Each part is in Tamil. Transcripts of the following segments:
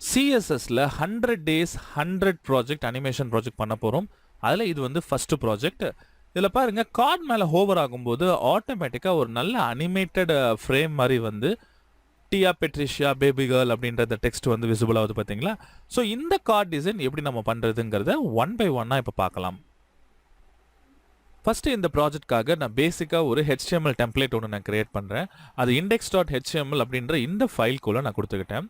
CSSல 100 டேஸ் 100 ப்ராஜெக்ட் அனிமேஷன் ப்ராஜெக்ட் பண்ண போகிறோம். அதில் இது வந்து ஃபஸ்ட்டு ப்ராஜெக்ட். இதில் பாருங்கள், கார்டு மேலே ஹோவர் ஆகும்போது ஆட்டோமேட்டிக்காக ஒரு நல்ல அனிமேட்டட் ஃப்ரேம் மாதிரி வந்து டியா பெட்ரிஷியா பேபி கேர்ள் அப்படின்ற டெக்ஸ்ட் வந்து விசிபிள் ஆகுது பார்த்தீங்களா? ஸோ இந்த கார்டு டிசைன் எப்படி நம்ம பண்ணுறதுங்கிறத ஒன் பை ஒன்னாக இப்போ பார்க்கலாம். ஃபஸ்ட்டு இந்த ப்ராஜெக்ட்காக நான் பேசிக்காக ஒரு HTML டெம்ப்ளேட் ஒன்று நான் கிரியேட் பண்ணுறேன். அது index.html அப்படின்ற இந்த ஃபைல்குள்ளே நான் கொடுத்துக்கிட்டேன்.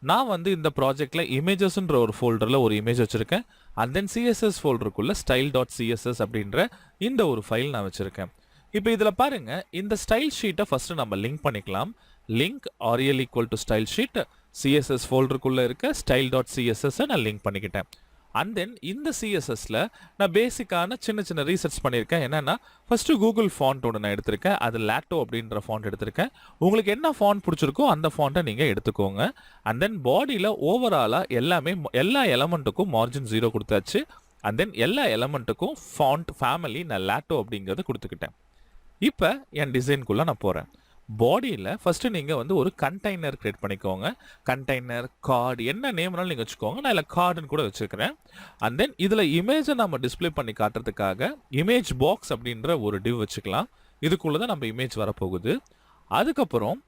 நான் வந்து இந்த ப்ராஜெக்டில் இமேஜஸ்ன்ற ஒரு ஃபோல்டரில் ஒரு இமேஜ் வச்சுருக்கேன். அண்ட் தென் CSS ஃபோல்டருக்குள்ளே style.css அப்படின்ற இந்த ஒரு ஃபைல் நான் வச்சுருக்கேன். இப்போ இதில் பாருங்கள், இந்த ஸ்டைல் ஷீட்டை ஃபஸ்ட்டு நம்ம லிங்க் பண்ணிக்கலாம். Link RL equal to style sheet CSS ஃபோல்டருக்குள்ளே இருக்க style.css நான் லிங்க் பண்ணிக்கிட்டேன். அண்ட் தென் இந்த CSSல நான் பேசிக்கான சின்ன சின்ன ரீசர்ச் பண்ணியிருக்கேன். என்னென்னா, ஃபஸ்ட்டு கூகுள் ஃபாண்ட் ஒன்று நான் எடுத்திருக்கேன். அது லாட்டோ அப்படின்ற ஃபாண்ட் எடுத்திருக்கேன். உங்களுக்கு என்ன ஃபாண்ட் பிடிச்சிருக்கோ அந்த ஃபாண்ட்டை நீங்கள் எடுத்துக்கோங்க. அண்ட் தென் பாடியில் ஓவராலாக எல்லா எலமெண்ட்டுக்கும் மார்ஜின் 0 கொடுத்தாச்சு. அண்ட் தென் எல்லா எலமெண்ட்டுக்கும் ஃபாண்ட் ஃபேமிலி நான் லாட்டோ அப்படிங்கிறத கொடுத்துக்கிட்டேன். இப்போ என் டிசைனுக்குள்ளே நான் போகிறேன். பாடியில் ஃபஸ்ட்டு நீங்கள் வந்து ஒரு கண்டெய்னர் க்ரியேட் பண்ணிக்கோங்க. கண்டெய்னர் கார்டு என்ன நேம்னாலும் நீங்கள் வச்சுக்கோங்க. நான் இதில் கார்டுன்னு கூட வச்சுக்கிறேன். அண்ட் தென் இதில் இமேஜை நம்ம டிஸ்பிளே பண்ணி காட்டுறதுக்காக இமேஜ் பாக்ஸ் அப்படின்ற ஒரு டிவ் வச்சுக்கலாம். இதுக்குள்ளே தான் நம்ம இமேஜ் வரப்போகுது. அதுக்கப்புறம்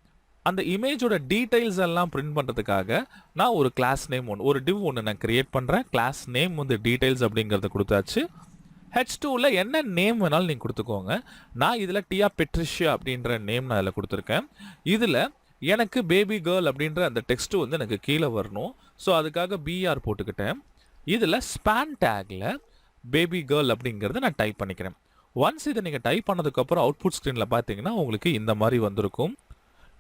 அந்த இமேஜோட டீட்டெயில்ஸ் எல்லாம் பிரிண்ட் பண்ணுறதுக்காக நான் ஒரு கிளாஸ் நேம் ஒரு டிவ் ஒன்று நான் க்ரியேட் பண்ணுறேன். கிளாஸ் நேம் வந்து டீட்டெயில்ஸ் அப்படிங்கிறத கொடுத்தாச்சு. H2ல என்ன நேம் வேணாலும் நீங்கள் கொடுத்துக்கோங்க. நான் இதில் டியா பெட்ரிஷியா அப்படின்ற நேம் நான் இதில் கொடுத்துருக்கேன். இதில் எனக்கு பேபி கேர்ள் அப்படின்ற அந்த டெக்ஸ்ட்டு வந்து எனக்கு கீழே வரணும். ஸோ அதுக்காக BR போட்டுக்கிட்டேன். இதில் ஸ்பேன் டேக்கில் பேபி கேர்ள் அப்படிங்கிறத நான் டைப் பண்ணிக்கிறேன். ஒன்ஸ் இதை நீங்கள் டைப் பண்ணதுக்கப்புறம் அவுட்புட் ஸ்க்ரீனில் பார்த்தீங்கன்னா உங்களுக்கு இந்த மாதிரி வந்திருக்கும்.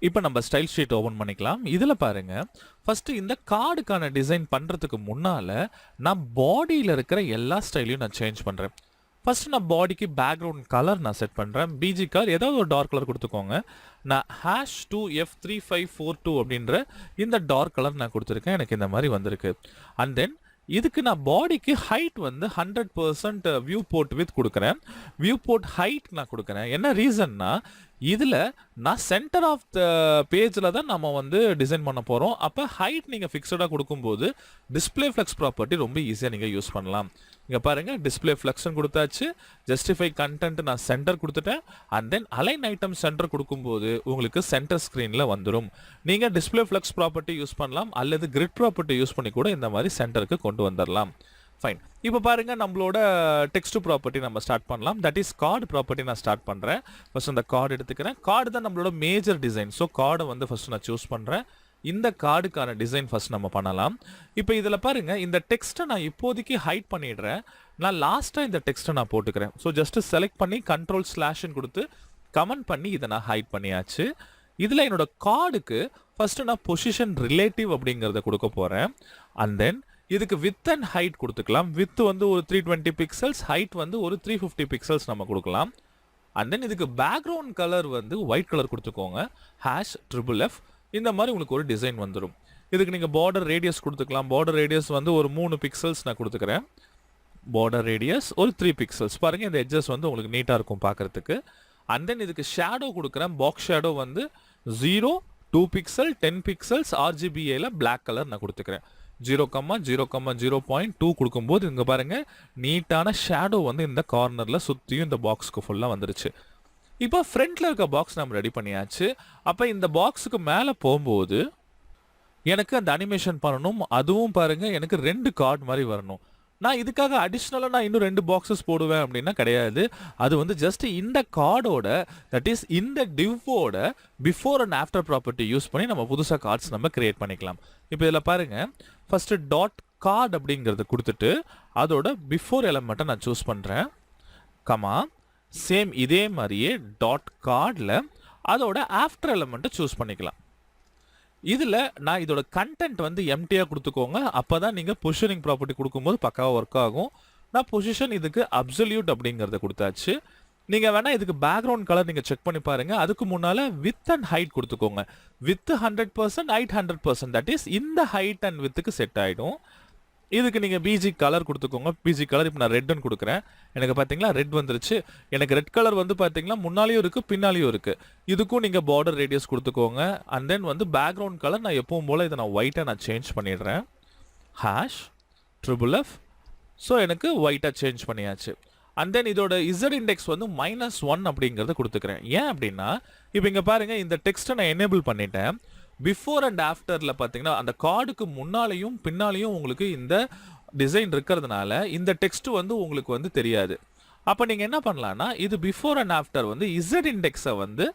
இப்போ நம்ம ஸ்டைல் ஷீட் ஓப்பன் பண்ணிக்கலாம். இதில் பாருங்கள், ஃபஸ்ட்டு இந்த கார்டுக்கான டிசைன் பண்ணுறதுக்கு முன்னால் நான் பாடியில் இருக்கிற எல்லா ஸ்டைலையும் நான் சேஞ்ச் பண்ணுறேன். ஃபஸ்ட்டு நான் பாடிக்கு பேக்ரவுண்ட் கலர் நான் செட் பண்ணுறேன். பிஜி கலர் ஏதாவது ஒரு டார்க் கலர் கொடுத்துக்கோங்க. நான் #2F3542 அப்படின்ற இந்த டார்க் கலர் நான் கொடுத்துருக்கேன். எனக்கு இந்த மாதிரி வந்திருக்கு. அண்ட் தென் இதுக்கு நான் பாடிக்கு ஹைட் வந்து 100% வியூ போர்ட் வித் கொடுக்குறேன். வியூ போர்ட் ஹைட் நான் கொடுக்குறேன். என்ன ரீசன்னா, இதில் நான் சென்டர் ஆஃப் த பேஜில் தான் நம்ம வந்து டிசைன் பண்ண போகிறோம். அப்போ ஹைட் நீங்கள் ஃபிக்ஸடாக கொடுக்கும்போது டிஸ்பிளே ஃப்ளெக்ஸ் ப்ராப்பர்ட்டி ரொம்ப ஈஸியாக நீங்கள் யூஸ் பண்ணலாம். இங்கே பாருங்கள், டிஸ்பிளே ஃப்ளெக்ஸ்ன்னு கொடுத்தாச்சு. ஜஸ்டிஃபை கண்டென்ட் நான் சென்டர் கொடுத்துட்டேன். And then align item centre கொடுக்கும்போது உங்களுக்கு சென்டர் ஸ்க்ரீனில் வந்துடும். நீங்கள் டிஸ்பிளே ஃப்ளெக்ஸ் ப்ராப்பர்ட்டி யூஸ் பண்ணலாம், அல்லது கிரிட் ப்ராப்பர்ட்டி யூஸ் பண்ணி கூட இந்த மாதிரி சென்டருக்கு கொண்டு வந்துடலாம். ஃபைன். இப்போ பாருங்கள், நம்மளோட டெக்ஸ்ட் ப்ராப்பர்ட்டி நம்ம ஸ்டார்ட் பண்ணலாம். தட் இஸ் கார்டு ப்ராப்பர்ட்டி நான் ஸ்டார்ட் பண்ணுறேன். ஃபஸ்ட் அந்த கார்டு எடுத்துக்கிறேன். கார்டு தான் நம்மளோட மேஜர் டிசைன். ஸோ கார்டை வந்து ஃபஸ்ட்டு நான் சூஸ் பண்ணுறேன். இந்த கார்டுக்கான டிசைன் ஃபஸ்ட் நம்ம பண்ணலாம். இப்போ இதில் பாருங்கள், இந்த டெக்ஸ்ட்டை நான் இப்போதைக்கு ஹைட் பண்ணிடுறேன். நான் லாஸ்ட்டாக இந்த டெக்ஸ்ட்டை நான் போட்டுக்கிறேன். ஸோ ஜஸ்ட்டு செலக்ட் பண்ணி Ctrl/ன்னு கொடுத்து கமெண்ட் பண்ணி இதை நான் ஹைட் பண்ணியாச்சு. இதில் என்னோட கார்டுக்கு ஃபஸ்ட்டு நான் பொசிஷன் ரிலேட்டிவ் அப்படிங்கிறத கொடுக்க போகிறேன். அண்ட் தென் இதுக்கு வித் அண்ட் ஹைட் கொடுத்துக்கலாம். வித் வந்து ஒரு 320 பிக்சல்ஸ், ஹைட் வந்து ஒரு 350 பிக்சல்ஸ் நம்ம கொடுக்கலாம். அண்ட் தென் இதுக்கு பேக்ரவுண்ட் கலர் வந்து ஒயிட் கலர் கொடுத்துக்கோங்க. #FFF இந்த மாதிரி உங்களுக்கு ஒரு டிசைன் வந்துடும். இதுக்கு நீங்கள் பார்டர் ரேடியஸ் கொடுத்துக்கலாம். பார்டர் ரேடியஸ் வந்து ஒரு 3 பிக்சல்ஸ் நான் கொடுத்துக்கிறேன். பார்டர் ரேடியஸ் ஒரு 3 பிக்சல்ஸ். பாருங்கள், இந்த எட்ஜஸ் வந்து உங்களுக்கு நீட்டாக இருக்கும் பார்க்குறதுக்கு. அண்ட் தென் இதுக்கு ஷேடோ கொடுக்குறேன். பாக்ஸ் ஷேடோ வந்து 0, 2 பிக்சல், 10 பிக்சல்ஸ், RGBAல பிளாக் கலர் நான் கொடுத்துக்கிறேன். 0,0,0.2 கொடுக்கும்போது இங்கே பாருங்கள், நீட்டான ஷேடோ வந்து இந்த கார்னரில் சுற்றியும் இந்த பாக்ஸுக்கு ஃபுல்லாக வந்துருச்சு. இப்போ ஃப்ரண்ட்டில் இருக்க பாக்ஸ் நம்ம ரெடி பண்ணியாச்சு. அப்போ இந்த பாக்ஸுக்கு மேலே போகும்போது எனக்கு அந்த அனிமேஷன் பண்ணணும். அதுவும் பாருங்கள், எனக்கு 2 கார்டு மாதிரி வரணும். நான் இதுக்காக அடிஷ்னலாக நான் இன்னும் 2 பாக்ஸஸ் போடுவேன் அப்படின்னா கிடையாது. அது வந்து ஜஸ்ட் இந்த கார்டோட, தட் இஸ் இந்த டிவ்வோட before and after property use பண்ணி நம்ம புதுசாக கார்ட்ஸ் நம்ம கிரியேட் பண்ணிக்கலாம். இப்போ இதில் பாருங்கள், ஃபஸ்ட்டு டாட் கார்டு அப்படிங்கிறத கொடுத்துட்டு அதோட பிஃபோர் எலமெண்ட்டை நான் சூஸ் பண்ணுறேன். சேம் இதே மாதிரியே டாட் கார்டில் அதோட ஆஃப்டர் எலமெண்ட்டை சூஸ் பண்ணிக்கலாம். இதில் நான் இதோட கண்டென்ட் வந்து எம்டியாக கொடுத்துக்கோங்க. அப்போ தான் நீங்கள் பொசிஷனிங் ப்ராப்பர்ட்டி கொடுக்கும்போது பக்காவாக ஒர்க் ஆகும். நான் பொசிஷன் இதுக்கு அப்சல்யூட் அப்படிங்கிறத கொடுத்தாச்சு. நீங்கள் வேணால் இதுக்கு பேக்ரவுண்ட் கலர் நீங்கள் செக் பண்ணி பாருங்கள். அதுக்கு முன்னால் வித் அண்ட் ஹைட் கொடுத்துக்கோங்க. Width 100%, height 100%. தட் இஸ் இந்த ஹைட் அண்ட் வித்துக்கு செட் ஆகிடும். இதுக்கு நீங்கள் பிஜி கலர் கொடுத்துக்கோங்க. பிஜி கலர் இப்போ நான் ரெட்னு கொடுக்குறேன். எனக்கு பார்த்தீங்களா ரெட் வந்துருச்சு. எனக்கு ரெட் கலர் வந்து பார்த்தீங்கன்னா முன்னாலேயும் இருக்குது, பின்னாலேயும் இருக்குது. இதுக்கும் நீங்கள் பார்டர் ரேடியஸ் கொடுத்துக்கோங்க. அண்ட் தென் வந்து பேக்ரவுண்ட் கலர் நான் எப்பவும் போல் இதை நான் ஒயிட்டாக நான் சேஞ்ச் பண்ணிடுறேன். Hash triple F. ஸோ எனக்கு ஒயிட்டாக சேஞ்ச் பண்ணியாச்சு. அண்ட் தென் இதோட இசட் இண்டெக்ஸ் வந்து -1 அப்படிங்கிறத கொடுத்துக்கிறேன். ஏன் அப்படின்னா இப்போ இங்கே பாருங்கள், இந்த டெக்ஸ்ட்டை நான் எனேபிள் பண்ணிட்டேன். பிஃபோர் அண்ட் ஆஃப்டரில் பார்த்தீங்கன்னா அந்த கார்டுக்கு முன்னாலேயும் பின்னாலேயும் உங்களுக்கு இந்த டிசைன் இருக்கிறதுனால இந்த டெக்ஸ்ட் வந்து உங்களுக்கு வந்து தெரியாது. அப்போ நீங்கள் என்ன பண்ணலான்னா, இது பிஃபோர் அண்ட் ஆஃப்டர் வந்து இசட் இண்டெக்ஸை வந்து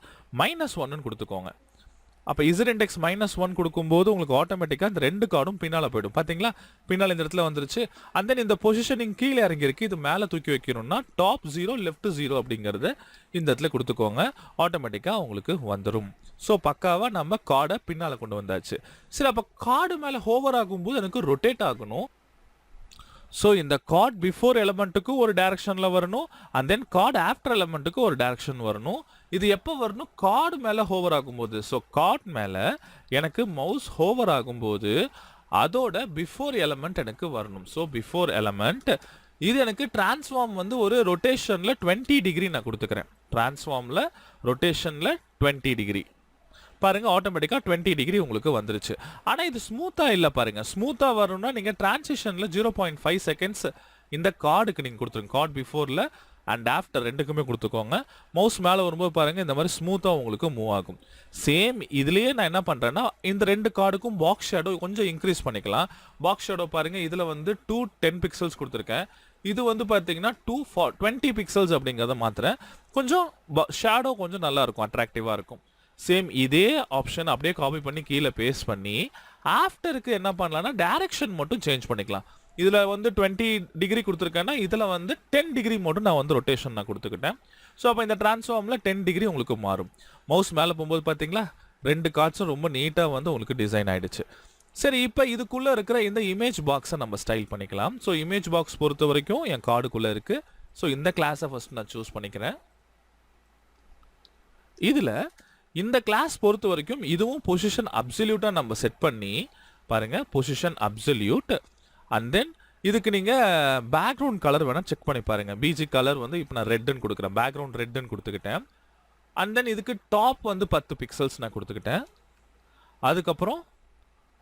-1ன்னு கொடுத்துக்கோங்க. அப்போ இசட் இண்டெக்ஸ் -1 கொடுக்கும்போது உங்களுக்கு ஆட்டோமேட்டிக்காக இந்த 2 கார்டும் பின்னால் போயிடும். பார்த்தீங்களா, பின்னால் இந்த இடத்துல வந்துருச்சு. அண்ட் தென் இந்த பொசிஷனிங் கீழே இறங்கியிருக்கு. இது மேலே தூக்கி வைக்கணும்னா டாப் 0 லெஃப்ட் 0 அப்படிங்கிறது இந்த இடத்துல கொடுத்துக்கோங்க. ஆட்டோமேட்டிக்காக உங்களுக்கு வந்துடும். ஸோ பக்காவாக நம்ம கார்டை பின்னால் கொண்டு வந்தாச்சு. சரி, அப்போ கார்டு மேலே ஹோவர் ஆகும்போது எனக்கு ரொட்டேட் ஆகணும். ஸோ இந்த கார்ட் பிஃபோர் எலமெண்ட்டுக்கு ஒரு டைரக்ஷனில் வரணும். அண்ட் தென் கார்டு ஆஃப்டர் எலமெண்ட்டுக்கு ஒரு டைரக்ஷன் வரணும். இது எப்போ வரணும்? கார்டு மேலே ஹோவர் ஆகும்போது. ஸோ கார்ட் மேலே எனக்கு மவுஸ் ஹோவர் ஆகும்போது அதோட பிஃபோர் எலமெண்ட் எனக்கு வரணும். ஸோ பிஃபோர் எலமெண்ட் இது எனக்கு டிரான்ஸ்ஃபார்ம் வந்து ஒரு ரொட்டேஷனில் 20 டிகிரி நான் கொடுத்துக்கிறேன். டிரான்ஸ்ஃபார்மில் ரொட்டேஷனில் 20 டிகிரி பாருங்க, ஆட்டோமேட்டிக்காக 20 டிகிரி உங்களுக்கு வந்துருச்சு. ஆனால் இது ஸ்மூத்தாக இல்லை பாருங்க. ஸ்மூத்தாக வரணும்னா நீங்கள் டிரான்சிஷனில் 0.5 செகண்ட்ஸ் இந்த கார்டுக்கு நீங்கள் கொடுத்துருங்க. கார்டு பிஃபோரில் அண்ட் ஆஃப்டர் ரெண்டுக்குமே கொடுத்துக்கோங்க. மவுஸ் மேலே வரும்போது பாருங்கள் இந்த மாதிரி ஸ்மூத்தாக உங்களுக்கு மூவ் ஆகும். சேம் இதுலேயே நான் என்ன பண்ணுறேன்னா, இந்த 2 கார்டுக்கும் பாக்ஸ் ஷேடோ கொஞ்சம் இன்க்ரீஸ் பண்ணிக்கலாம். பாக்ஸ் ஷேடோ பாருங்கள், இதில் வந்து 10 பிக்சல்ஸ் கொடுத்துருக்கேன். இது வந்து பார்த்தீங்கன்னா 20 பிக்சல்ஸ் அப்படிங்கிறத மாத்திரேன். கொஞ்சம் ஷேடோ கொஞ்சம் நல்லா இருக்கும், அட்ராக்டிவாக இருக்கும். சேம் இதே ஆப்ஷன் அப்படியே காப்பி பண்ணி கீழே பேஸ்ட் பண்ணி ஆஃப்டருக்கு என்ன பண்ணலாம்னா டைரக்ஷன் மட்டும் சேஞ்ச் பண்ணிக்கலாம். இதில் வந்து 20 டிகிரி கொடுத்துருக்கேன்னா இதில் வந்து 10 டிகிரி மட்டும் நான் வந்து ரொட்டேஷன் நான் கொடுத்துக்கிட்டேன். ஸோ அப்போ இந்த டிரான்ஸ்ஃபார்மில் 10 டிகிரி உங்களுக்கு மாறும். மவுஸ் மேலே போகும்போது பார்த்தீங்களா 2 கார்ட்ஸும் ரொம்ப நீட்டாக வந்து உங்களுக்கு டிசைன் ஆகிடுச்சு. சரி, இப்போ இதுக்குள்ளே இருக்கிற இந்த இமேஜ் பாக்ஸை நம்ம ஸ்டைல் பண்ணிக்கலாம். ஸோ இமேஜ் பாக்ஸ் பொறுத்த வரைக்கும் என் கார்டுக்குள்ளே இருக்குது. ஸோ இந்த கிளாஸை ஃபஸ்ட் நான் சூஸ் பண்ணிக்கிறேன். இதில் இந்த கிளாஸ் பொறுத்த வரைக்கும் இதுவும் பொசிஷன் அப்சல்யூட்டாக நம்ம செட் பண்ணி பாருங்கள், பொசிஷன் அப்சல்யூட். அண்ட் தென் இதுக்கு நீங்கள் பேக்ரவுண்ட் கலர் வேணால் செக் பண்ணி பாருங்கள். பிஜி கலர் வந்து இப்போ நான் ரெட்டுன்னு கொடுக்குறேன், பேக்ரவுண்ட் ரெட்டுன்னு கொடுத்துக்கிட்டேன். அண்ட் தென் இதுக்கு டாப் வந்து 10 பிக்சல்ஸ் நான் கொடுத்துக்கிட்டேன். அதுக்கப்புறம்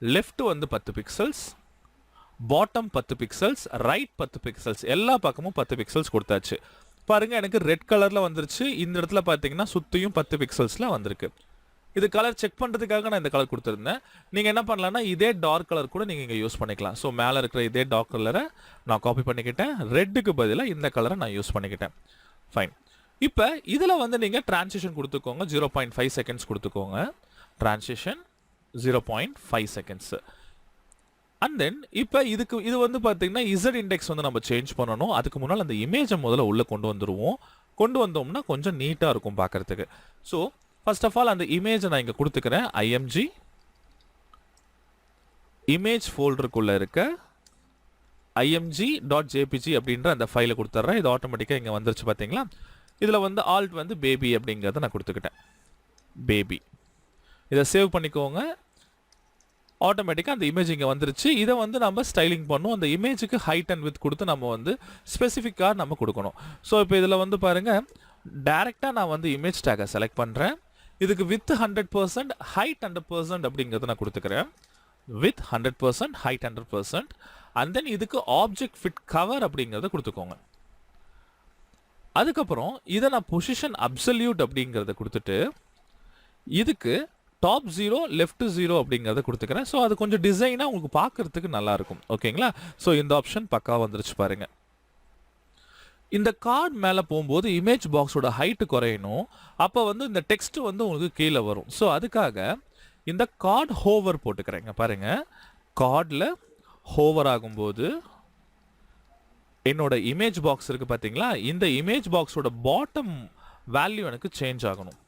லெஃப்ட் வந்து 10 pixels, bottom 10 pixels, right 10 pixels, எல்லா பக்கமும் 10 பிக்சல்ஸ் கொடுத்தாச்சு. பாருங்க, எனக்கு ரெட் கலரில் வந்துருச்சு. இந்த இடத்துல பார்த்தீங்கன்னா சுற்றியும் 10 பிக்சல்ஸில் வந்திருக்கு. இது கலர் செக் பண்ணுறதுக்காக நான் இந்த கலர் கொடுத்துருந்தேன். நீங்கள் என்ன பண்ணலான்னா இதே டார்க் கலர் கூட நீங்கள் இங்கே யூஸ் பண்ணிக்கலாம். ஸோ மேலே இருக்கிற இதே டார்க் கலரை நான் காப்பி பண்ணிக்கிட்டேன். ரெட்டுக்கு பதிலாக இந்த கலரை நான் யூஸ் பண்ணிக்கிட்டேன். ஃபைன். இப்போ இதில் வந்து நீங்கள் டிரான்சிஷன் கொடுத்துக்கோங்க. 0.5 செகண்ட்ஸ் கொடுத்துக்கோங்க. Transition 0.5 seconds. அண்ட் தென் இப்போ இது வந்து பார்த்தீங்கன்னா இசட் இண்டெக்ஸ் வந்து நம்ம சேஞ்ச் பண்ணணும். அதுக்கு முன்னால் அந்த இமேஜை முதல்ல உள்ளே கொண்டு வந்துடுவோம். கொண்டு வந்தோம்னா கொஞ்சம் நீட்டாக இருக்கும் பார்க்குறதுக்கு. ஸோ ஃபர்ஸ்ட் ஆஃப் ஆல் அந்த இமேஜை நான் இங்கே கொடுத்துக்கிறேன். ஐஎம்ஜி இமேஜ் ஃபோல்டருக்குள்ளே இருக்க img.jpg அப்படின்ற அந்த ஃபைலை கொடுத்துட்றேன். இது ஆட்டோமேட்டிக்காக இங்கே வந்துருச்சு பார்த்தீங்களா. இதில் வந்து ஆல்ட் வந்து பேபி அப்படிங்கிறத நான் கொடுத்துக்கிட்டேன். பேபி இதை சேவ் பண்ணிக்கோங்க. ஆட்டோமேட்டிக்காக அந்த இமேஜ் இங்கே வந்துருச்சு. இதை வந்து நம்ம ஸ்டைலிங் பண்ணும். அந்த இமேஜுக்கு ஹைட் அண்ட் வித் கொடுத்து நம்ம வந்து ஸ்பெசிஃபிக்காக நம்ம கொடுக்கணும். ஸோ இப்போ இதில் வந்து பாருங்கள், டைரெக்டாக நான் வந்து இமேஜ் டேக்கை செலக்ட் பண்ணுறேன். இதுக்கு வித் 100%, ஹைட் 100% அப்படிங்கிறத நான் கொடுத்துக்கிறேன். With 100%, height 100%. அண்ட் தென் இதுக்கு ஆப்ஜெக்ட் ஃபிட் கவர் அப்படிங்கிறத கொடுத்துக்கோங்க. அதுக்கப்புறம் இதை நான் பொசிஷன் அப்சல்யூட் அப்படிங்கிறத கொடுத்துட்டு இதுக்கு டாப் 0 லெஃப்ட் 0 அப்படிங்கிறத கொடுத்துக்கிறேன். ஸோ அது கொஞ்சம் டிசைனாக உங்களுக்கு பார்க்குறதுக்கு நல்லாயிருக்கும். ஓகேங்களா. ஸோ இந்த ஆப்ஷன் பக்காவாக வந்துருச்சு பாருங்க. இந்த கார்டு மேலே போகும்போது இமேஜ் பாக்ஸோட ஹைட்டு குறையணும். அப்போ வந்து இந்த டெக்ஸ்ட் வந்து உங்களுக்கு கீழே வரும். ஸோ அதுக்காக இந்த கார்டு ஹோவர் போட்டுக்கிறேங்க. பாருங்கள், கார்டில் ஹோவர் ஆகும்போது என்னோட இமேஜ் பாக்ஸ் இருக்குது பார்த்தீங்களா, இந்த இமேஜ் பாக்ஸோட பாட்டம் வேல்யூ எனக்கு சேஞ்ச் ஆகணும்.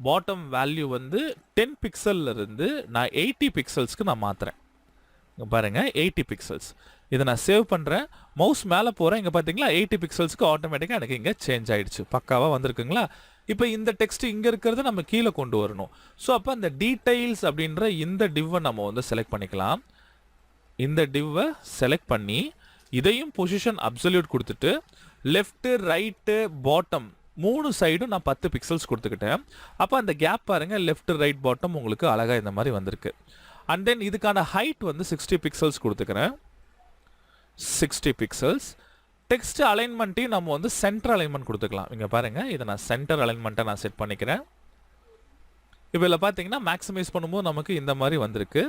பாட்டம் வேல்யூ வந்து 10 பிக்சல்ல இருந்து நான் 80 பிக்சல்ஸ்க்கு நான் மாற்றுறேன். இங்கே பாருங்கள், 80 பிக்சல்ஸ். இதை நான் சேவ் பண்ணுறேன். மவுஸ் மேலே போகிறேன். இங்கே பார்த்தீங்களா 80 பிக்சல்ஸ்க்கு ஆட்டோமேட்டிக்காக எனக்கு இங்கே சேஞ்ச் ஆகிடுச்சு. பக்காவாக வந்திருக்குங்களா. இப்போ இந்த டெக்ஸ்ட் இங்கே இருக்கிறத நம்ம கீழே கொண்டு வரணும். ஸோ அப்போ அந்த டீடைல்ஸ் அப்படின்ற இந்த டிவ்வை நம்ம வந்து செலக்ட் பண்ணிக்கலாம். இந்த டிவ்வை செலக்ட் பண்ணி இதையும் பொசிஷன் அப்சல்யூட் கொடுத்துட்டு லெஃப்ட்டு ரைட்டு பாட்டம் 3 சைடும் நான் 10 பிக்சல்ஸ் கொடுத்துக்கிட்டேன். அப்போ அந்த கேப் பாருங்கள், லெஃப்ட் பாட்டம் உங்களுக்கு அழகாக இந்த மாதிரி வந்திருக்கு. அண்ட் தென் இதுக்கான ஹைட் வந்து 60 பிக்சல்ஸ் கொடுத்துக்கிறேன். 60 பிக்சல்ஸ். டெக்ஸ்ட் அலைன்மெண்ட்டையும் நம்ம வந்து சென்டர் அலைன்மெண்ட் கொடுத்துக்கலாம். இங்கே பாருங்கள், இதை நான் சென்டர் அலைன்மெண்ட்டை நான் செட் பண்ணிக்கிறேன். இப்போ இதில் பார்த்தீங்கன்னா மேக்ஸிமைஸ் பண்ணும்போது நமக்கு இந்த மாதிரி வந்திருக்கு.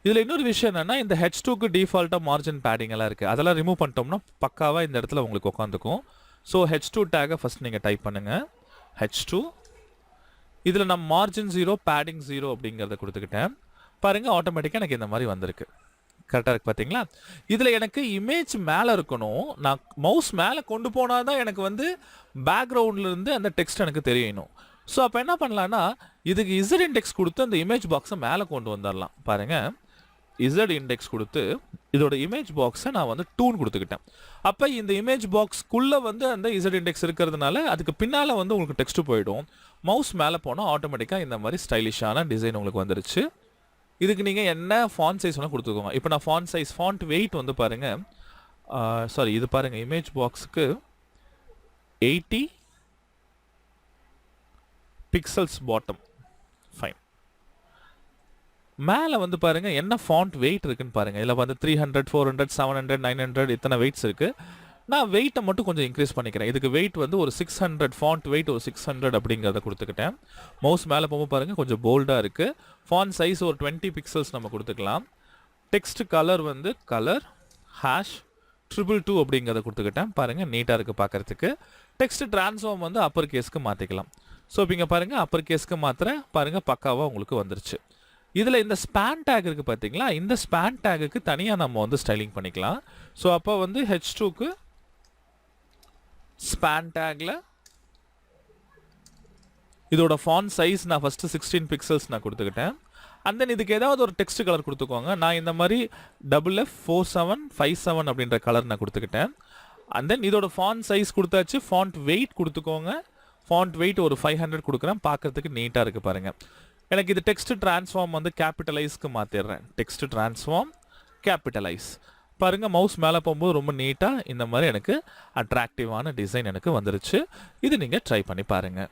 இதில் இன்னொரு விஷயம் என்னென்னா, இந்த H2க்கு டிஃபால்ட்டாக மார்ஜின் பேடிங் எல்லாம் இருக்குது. அதெல்லாம் ரிமூவ் பண்ணிட்டோம்னா பக்காவாக இந்த இடத்துல உங்களுக்கு உட்காந்துக்கும். ஸோ H2 டேகை ஃபஸ்ட் நீங்கள் டைப் பண்ணுங்கள். H2 இதில் நான் மார்ஜின் 0 பேடிங் 0 அப்படிங்கிறத கொடுத்துக்கிட்டேன். பாருங்கள், ஆட்டோமேட்டிக்காக எனக்கு இந்த மாதிரி வந்திருக்கு. கரெக்டாக இருக்குது பார்த்தீங்களா? இதில் எனக்கு இமேஜ் மேலே இருக்கணும். நான் மவுஸ் மேலே கொண்டு போனால் தான் எனக்கு வந்து பேக்ரவுண்ட்லேருந்து அந்த டெக்ஸ்ட் எனக்கு தெரியணும். ஸோ அப்போ என்ன பண்ணலான்னா, இதுக்கு இசட் இண்டெக்ஸ் கொடுத்து அந்த இமேஜ் பாக்ஸை மேலே கொண்டு வந்துடலாம். பாருங்கள், இசட் இண்டெக்ஸ் கொடுத்து இதோட இமேஜ் பாக்ஸை நான் வந்து 2ன்னு கொடுத்துக்கிட்டேன். அப்போ இந்த இமேஜ் பாக்ஸ்க்குள்ளே வந்து அந்த இசட் இண்டெக்ஸ் இருக்கிறதுனால அதுக்கு பின்னால் வந்து உங்களுக்கு டெக்ஸ்ட்டு போயிடும். மவுஸ் மேலே போனால் ஆட்டோமேட்டிக்காக இந்த மாதிரி ஸ்டைலிஷான டிசைன் உங்களுக்கு வந்துருச்சு. இதுக்கு நீங்கள் என்ன ஃபாண்ட் சைஸ் வேணால் கொடுத்துக்கோங்க. இப்போ நான் ஃபாண்ட் சைஸ், ஃபாண்ட் வெயிட் வந்து பாருங்கள், சாரி இது பாருங்கள், இமேஜ் பாக்ஸுக்கு 80 பிக்சல்ஸ் பாட்டம். ஃபைன். மேலே வந்து பாருங்கள் என்ன ஃபாண்ட் வெயிட் இருக்குன்னு பாருங்கள். இதில் வந்து 300, 400, 700, 900 இத்தனை வெயிட்ஸ் இருக்குது. நான் வெயிட்டை மட்டும் கொஞ்சம் இன்க்ரீஸ் பண்ணிக்கிறேன். இதுக்கு வெயிட் வந்து ஒரு 600, ஃபாண்ட் வெயிட் ஒரு 600 அப்படிங்கிறத கொடுத்துக்கிட்டேன். மவுஸ் மேலே போகும்போது பாருங்கள் கொஞ்சம் போல்டாக இருக்குது. ஃபாண்ட் சைஸ் ஒரு 20 பிக்சல்ஸ் நம்ம கொடுத்துக்கலாம். டெக்ஸ்ட் கலர் வந்து கலர் #222 அப்படிங்கிறத கொடுத்துக்கிட்டேன். பாருங்கள், நீட்டாக இருக்குது பார்க்குறதுக்கு. டெக்ஸ்ட் ட்ரான்ஸ்ஃபார்ம் வந்து அப்பர் கேஸ்க்கு மாற்றிக்கலாம். ஸோ இப்போ இங்கே பாருங்கள், அப்பர் கேஸ்க்கு மாத்திர பாருங்கள் பக்காவாக உங்களுக்கு வந்துருச்சு. இதில் இந்த ஸ்பேன் டேக் இருக்குது பார்த்தீங்களா, இந்த ஸ்பேன் டேக்குக்கு தனியாக நம்ம வந்து ஸ்டைலிங் பண்ணிக்கலாம். ஸோ அப்போ வந்து H2க்கு ஸ்பேன் டேக்கில் இதோட ஃபாண்ட் சைஸ் நான் ஃபஸ்ட்டு 16 பிக்சல்ஸ் நான் கொடுத்துக்கிட்டேன். அண்ட் தென் இதுக்கு ஏதாவது ஒரு டெக்ஸ்ட் கலர் கொடுத்துக்கோங்க. நான் இந்த மாதிரி FF4757 அப்படின்ற கலர் நான் கொடுத்துக்கிட்டேன். அண்ட் தென் இதோட ஃபாண்ட் சைஸ் கொடுத்தாச்சு. ஃபாண்ட் வெயிட் கொடுத்துக்கோங்க. ஃபாண்ட் வெயிட் ஒரு 500 கொடுக்குறேன். பார்க்குறதுக்கு நீட்டாக இருக்குது பாருங்கள். எனக்கு இது டெக்ஸ்ட் ட்ரான்ஸ்ஃபார்ம் வந்து கேபிட்டலைஸ்க்கு மாற்றிடுறேன். Text transform capitalise. பாருங்கள், மவுஸ் மேலே போகும்போது ரொம்ப நீட்டாக இந்த மாதிரி எனக்கு அட்ராக்டிவான டிசைன் எனக்கு வந்துருச்சு. இது நீங்கள் ட்ரை பண்ணி பாருங்கள்.